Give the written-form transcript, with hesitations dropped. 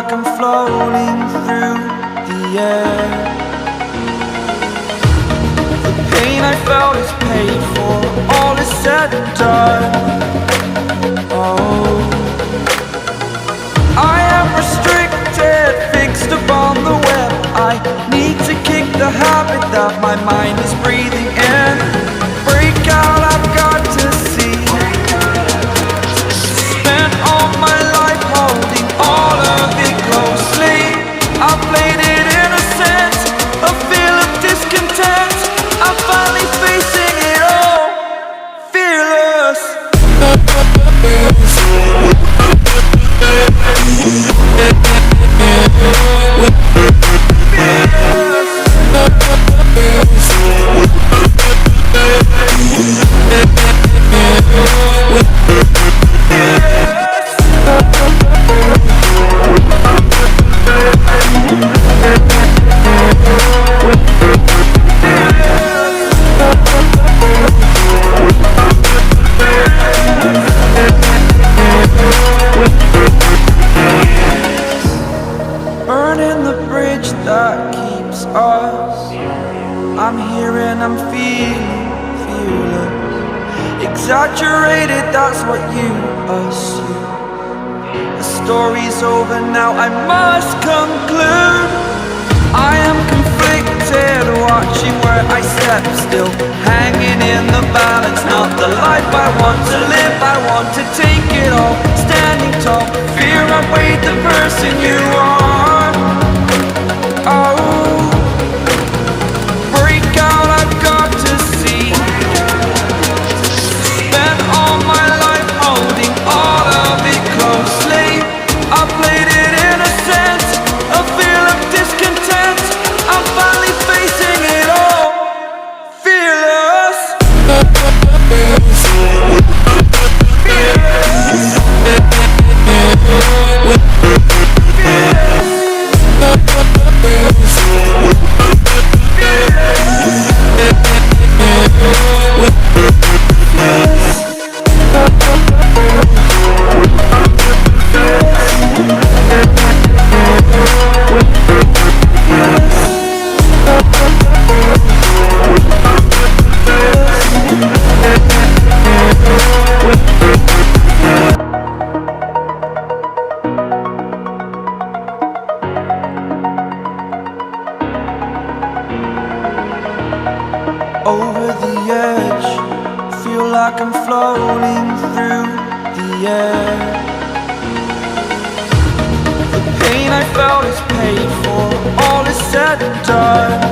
like I'm floating through the air. The pain I felt is paid for, all is said and done. Oh, I am restricted, fixed upon the web. I need to kick the habit that my mind is breathing in. Break out, I've got to see. Spent all my life holding all of it closely. I played it innocent, a feel of discontent. I'm finally facing it all, fearless. Burning the bridge that keeps us. I'm here and I'm feeling fearless. Exaggerated, that's what you assume. The story's over now, I must conclude. I am conflicted, watching where I step still, hanging in the balance. Not the life I want to live, I want to take it all. Standing tall, fear outweighed the person you are. Oh, break out, I've got to see. Spent all my life holding all of it closely. I played it innocent, a feel of discontent. I'm finally facing it all, fearless. Over the edge, feel like I'm floating through the air. The pain I felt is paid for, all is said and done.